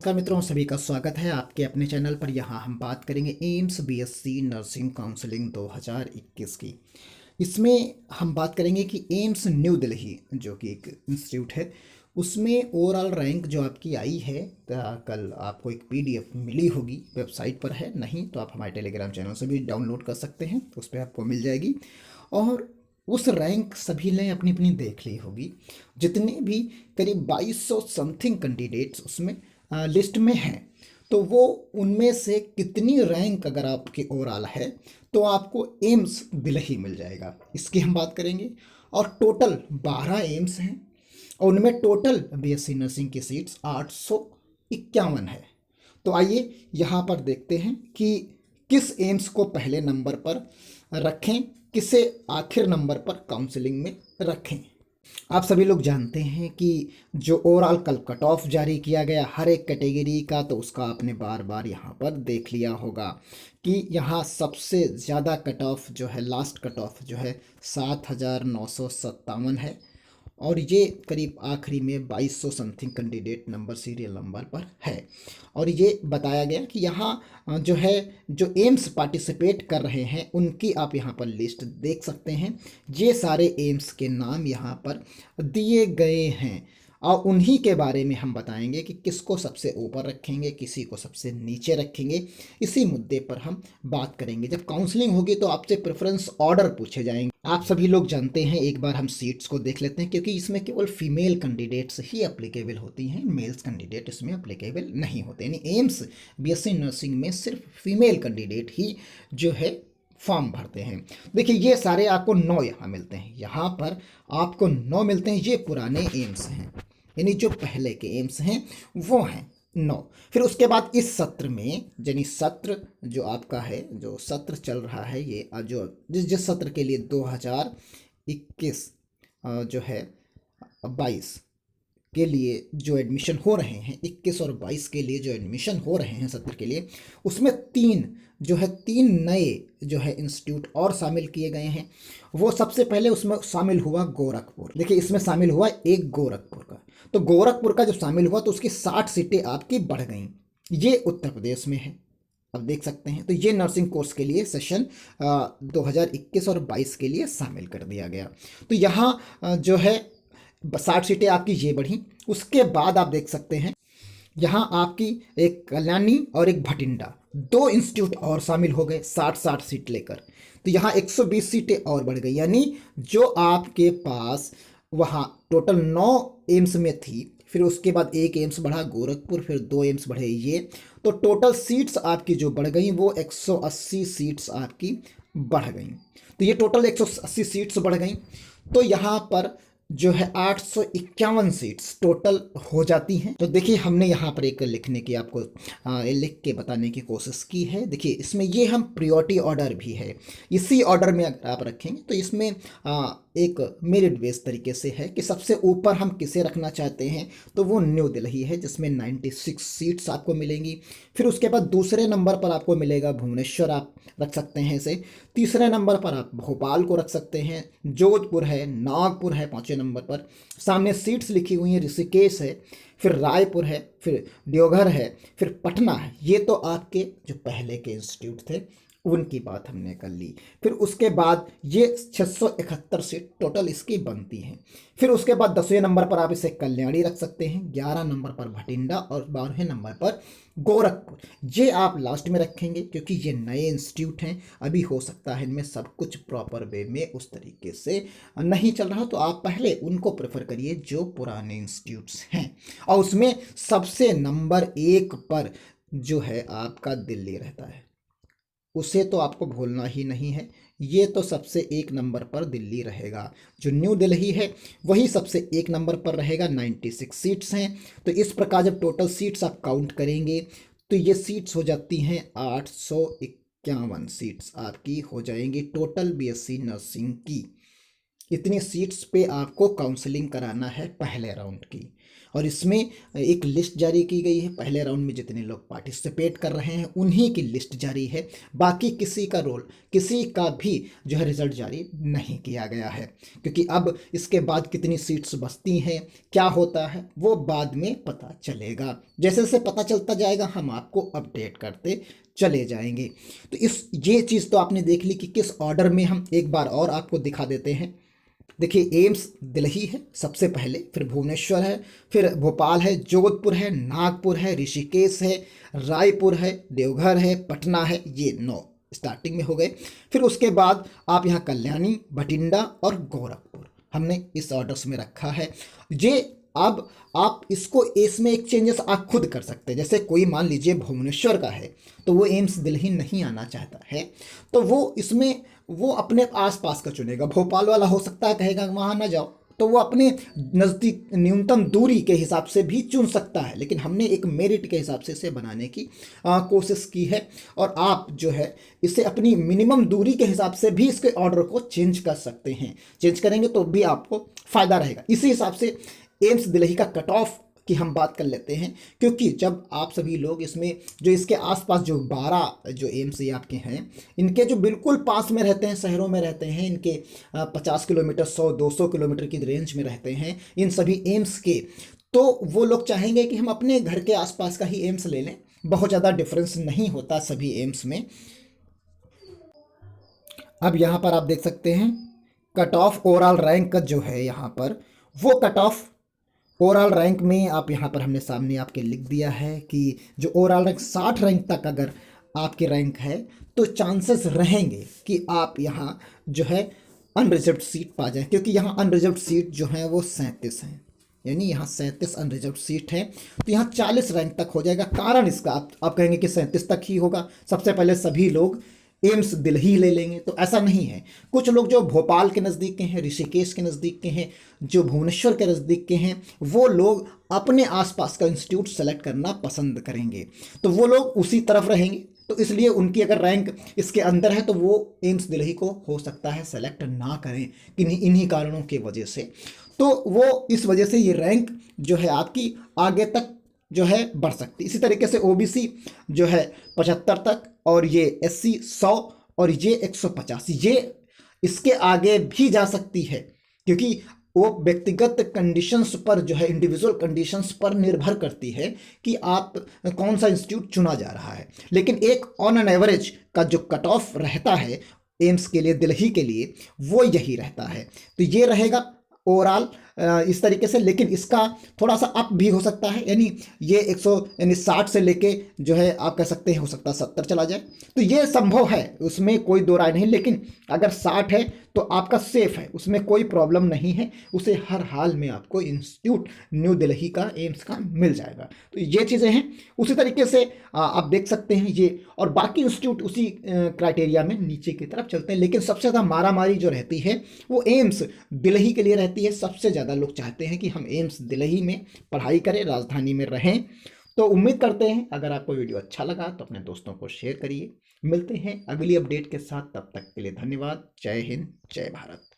नमस्कार मित्रों, सभी का स्वागत है आपके अपने चैनल पर। यहाँ हम बात करेंगे एम्स बीएससी नर्सिंग काउंसलिंग 2021 की। इसमें हम बात करेंगे कि एम्स न्यू दिल्ली जो कि एक इंस्टीट्यूट है, उसमें ओवरऑल रैंक जो आपकी आई है, कल आपको एक पीडीएफ मिली होगी, वेबसाइट पर है, नहीं तो आप हमारे टेलीग्राम चैनल से भी डाउनलोड कर सकते हैं, उस पर आपको मिल जाएगी। और उस रैंक सभी ने अपनी अपनी देख ली होगी। जितने भी करीब 2200 समथिंग कैंडिडेट्स उसमें लिस्ट में हैं, तो वो उनमें से कितनी रैंक अगर आपकी ओवरऑल है तो आपको एम्स दिल्ली मिल जाएगा, इसकी हम बात करेंगे। और टोटल 12 एम्स हैं और उनमें टोटल बीएससी नर्सिंग की सीट्स 851 है। तो आइए यहाँ पर देखते हैं कि किस एम्स को पहले नंबर पर रखें, किसे आखिर नंबर पर काउंसलिंग में रखें। आप सभी लोग जानते हैं कि जो ओवरऑल कल कट ऑफ जारी किया गया हर एक कैटेगरी का, तो उसका आपने बार बार यहाँ पर देख लिया होगा कि यहाँ सबसे ज़्यादा कट ऑफ जो है, लास्ट कट ऑफ जो है 7,957 है। और ये करीब आखिरी में 2200 something candidate number serial number पर है। और ये बताया गया कि यहाँ जो है, जो एम्स पार्टिसिपेट कर रहे हैं उनकी आप यहाँ पर लिस्ट देख सकते हैं। ये सारे एम्स के नाम यहाँ पर दिए गए हैं और उन्हीं के बारे में हम बताएंगे कि किसको सबसे ऊपर रखेंगे, किसी को सबसे नीचे रखेंगे। इसी मुद्दे पर हम बात करेंगे। जब काउंसलिंग होगी तो आपसे प्रेफरेंस ऑर्डर पूछे जाएंगे। आप सभी लोग जानते हैं, एक बार हम सीट्स को देख लेते हैं, क्योंकि इसमें केवल फीमेल कैंडिडेट्स ही अप्लीकेबल होती हैं, मेल्स कैंडिडेट इसमें अप्लीकेबल नहीं होते। यानी एम्स बीएससी नर्सिंग में सिर्फ फीमेल कैंडिडेट ही जो है फॉर्म भरते हैं। देखिए, ये सारे आपको 9 यहाँ मिलते हैं, यहाँ पर आपको 9 मिलते हैं। ये पुराने एम्स हैं, यानी जो पहले के एम्स हैं वो हैं 9। फिर उसके बाद इस सत्र में, यानी सत्र जो आपका है, जो सत्र चल रहा है, ये जो जिस सत्र के लिए 2021 जो है 22 के लिए जो एडमिशन हो रहे हैं, 21 और 22 के लिए जो एडमिशन हो रहे हैं सत्र के लिए, उसमें तीन नए जो है इंस्टीट्यूट और शामिल किए गए हैं। वो सबसे पहले उसमें शामिल हुआ गोरखपुर। देखिए, इसमें शामिल हुआ एक गोरखपुर का। तो गोरखपुर का जब शामिल हुआ तो उसकी 60 सीटें आपकी बढ़ गई। ये उत्तर प्रदेश में है, अब देख सकते हैं। तो ये नर्सिंग कोर्स के लिए सेशन 2021 और 22 के लिए शामिल कर दिया गया। तो यहाँ जो है 60 सीटें आपकी ये बढ़ी। उसके बाद आप देख सकते हैं यहाँ आपकी एक कल्याणी और एक भटिंडा, 2 इंस्टीट्यूट और शामिल हो गए 60-60 सीट लेकर। तो यहाँ 120 सीटें और बढ़ गई, यानी जो आपके पास वहाँ टोटल 9 एम्स में थी, फिर उसके बाद एक एम्स बढ़ा गोरखपुर, फिर 2 एम्स बढ़े ये, तो टोटल सीट्स आपकी जो बढ़ गई वो 180 सीट्स आपकी बढ़ गई। तो ये टोटल 180 सीट्स बढ़ गई। तो यहाँ पर जो है 851 सीट्स टोटल हो जाती हैं। तो देखिए, हमने यहाँ पर एक लिखने की आपको लिख के बताने की कोशिश की है। देखिए, इसमें ये हम प्रियोरिटी ऑर्डर भी है, इसी ऑर्डर में अगर आप रखेंगे तो इसमें एक मेरिट बेस तरीके से है कि सबसे ऊपर हम किसे रखना चाहते हैं, तो वो न्यू दिल्ली है जिसमें 96 सीट्स आपको मिलेंगी। फिर उसके बाद दूसरे नंबर पर आपको मिलेगा भुवनेश्वर, आप रख सकते हैं इसे। तीसरे नंबर पर आप भोपाल को रख सकते हैं, जोधपुर है, नागपुर है 5वें नंबर पर। सामने सीट्स लिखी हुई हैं, ऋषिकेश है, फिर रायपुर है, फिर देवघर है, फिर पटना है। ये तो आपके जो पहले के इंस्टीट्यूट थे उनकी बात हमने कर ली। फिर उसके बाद ये 671 सीट टोटल इसकी बनती हैं। फिर उसके बाद 10वें नंबर पर आप इसे कल्याणी रख सकते हैं, 11 नंबर पर भटिंडा और 12वें नंबर पर गोरखपुर। ये आप लास्ट में रखेंगे क्योंकि ये नए इंस्टीट्यूट हैं, अभी हो सकता है इनमें सब कुछ प्रॉपर वे में उस तरीके से नहीं चल रहा, तो आप पहले उनको प्रेफर करिए जो पुराने इंस्टीट्यूट्स हैं। और उसमें सबसे नंबर 1 पर जो है आपका दिल्ली रहता है, उसे तो आपको भूलना ही नहीं है। ये तो सबसे 1 नंबर पर दिल्ली रहेगा। जो न्यू दिल्ली है वही सबसे 1 नंबर पर रहेगा, 96 सीट्स हैं। तो इस प्रकार जब टोटल सीट्स आप काउंट करेंगे तो ये सीट्स हो जाती हैं 851 सीट्स आपकी हो जाएंगी टोटल बीएससी नर्सिंग की। इतनी सीट्स पे आपको काउंसलिंग कराना है पहले राउंड की। और इसमें एक लिस्ट जारी की गई है। पहले राउंड में जितने लोग पार्टिसिपेट कर रहे हैं उन्हीं की लिस्ट जारी है, बाकी किसी का रोल, किसी का भी जो है रिजल्ट जारी नहीं किया गया है, क्योंकि अब इसके बाद कितनी सीट्स बचती हैं, क्या होता है, वो बाद में पता चलेगा। जैसे जैसे पता चलता जाएगा हम आपको अपडेट करते चले जाएंगे। तो ये चीज़ तो आपने देख ली कि किस ऑर्डर में, हम एक बार और आपको दिखा देते हैं। देखिए, एम्स दिल्ली है सबसे पहले, फिर भुवनेश्वर है, फिर भोपाल है, जोधपुर है, नागपुर है, ऋषिकेश है, रायपुर है, देवघर है, पटना है, ये 9 स्टार्टिंग में हो गए। फिर उसके बाद आप यहाँ कल्याणी, भटिंडा और गोरखपुर हमने इस ऑर्डर्स में रखा है। ये अब आप इसको इसमें एक चेंजेस आप खुद कर सकते हैं। जैसे कोई मान लीजिए भुवनेश्वर का है तो वो एम्स दिल्ली नहीं आना चाहता है, तो वो इसमें वो अपने आसपास का चुनेगा। भोपाल वाला हो सकता है कहेगा वहाँ ना जाओ, तो वो अपने नज़दीक न्यूनतम दूरी के हिसाब से भी चुन सकता है। लेकिन हमने एक मेरिट के हिसाब से इसे बनाने की कोशिश की है, और आप जो है इसे अपनी मिनिमम दूरी के हिसाब से भी इसके ऑर्डर को चेंज कर सकते हैं। चेंज करेंगे तो भी आपको फ़ायदा रहेगा। इसी हिसाब से एम्स दिल्ली का कट ऑफ की हम बात कर लेते हैं, क्योंकि जब आप सभी लोग इसमें जो इसके आसपास जो 12 जो एम्स ये आपके हैं, इनके जो बिल्कुल पास में रहते हैं, शहरों में रहते हैं, इनके 50 किलोमीटर 100-200 किलोमीटर की रेंज में रहते हैं इन सभी एम्स के, तो वो लोग चाहेंगे कि हम अपने घर के आसपास का ही एम्स ले लें। बहुत ज़्यादा डिफरेंस नहीं होता सभी एम्स में। अब यहाँ पर आप देख सकते हैं कट ऑफ ओवरऑल रैंक का जो है यहाँ पर, वो कट ऑफ ओवरऑल रैंक में आप यहाँ पर हमने सामने आपके लिख दिया है कि जो ओवरऑल रैंक 60 रैंक तक अगर आपकी रैंक है तो चांसेस रहेंगे कि आप यहाँ जो है अनरिजर्व्ड सीट पा जाएं, क्योंकि यहाँ अनरिजर्व्ड सीट जो है वो 37 हैं, यानी यहाँ 37 अनरिजर्व्ड सीट है, तो यहाँ 40 रैंक तक हो जाएगा। कारण इसका आप कहेंगे कि 37 तक ही होगा, सबसे पहले सभी लोग एम्स दिल्ली ले लेंगे, तो ऐसा नहीं है। कुछ लोग जो भोपाल के नज़दीक के हैं, ऋषिकेश के नज़दीक के हैं, जो भुवनेश्वर के नज़दीक के हैं, वो लोग अपने आसपास का इंस्टीट्यूट सेलेक्ट करना पसंद करेंगे, तो वो लोग उसी तरफ रहेंगे। तो इसलिए उनकी अगर रैंक इसके अंदर है तो वो एम्स दिल्ली को हो सकता है सेलेक्ट ना करें इन्हीं कारणों की वजह से। तो वो इस वजह से ये रैंक जो है आपकी आगे तक जो है बढ़ सकती है। इसी तरीके से ओबीसी जो है 75 तक, और ये एससी 100 और ये 150, ये इसके आगे भी जा सकती है, क्योंकि वो व्यक्तिगत कंडीशंस पर जो है, इंडिविजुअल कंडीशंस पर निर्भर करती है कि आप कौन सा इंस्टीट्यूट चुना जा रहा है। लेकिन एक ऑन एन एवरेज का जो कट ऑफ रहता है एम्स के लिए, दिल्ली के लिए, वो यही रहता है। तो ये रहेगा ओवरऑल इस तरीके से। लेकिन इसका थोड़ा सा अप भी हो सकता है, यानी ये 100 यानी 60 से लेके जो है आप कह सकते हैं हो सकता है 70 चला जाए, तो ये संभव है, उसमें कोई दो राय नहीं। लेकिन अगर 60 है तो आपका सेफ है, उसमें कोई प्रॉब्लम नहीं है, उसे हर हाल में आपको इंस्टीट्यूट न्यू दिल्ली का एम्स का मिल जाएगा। तो ये चीज़ें हैं। उसी तरीके से आप देख सकते हैं ये, और बाकी इंस्टीट्यूट उसी क्राइटेरिया में नीचे की तरफ चलते हैं। लेकिन सबसे ज़्यादा मारामारी जो रहती है वो एम्स दिल्ली के लिए रहती है। सबसे ज़्यादा लोग चाहते हैं कि हम एम्स दिल्ली में पढ़ाई करें, राजधानी में रहें। तो उम्मीद करते हैं अगर आपको वीडियो अच्छा लगा तो अपने दोस्तों को शेयर करिए। मिलते हैं अगली अपडेट के साथ, तब तक के लिए धन्यवाद। जय हिंद, जय भारत।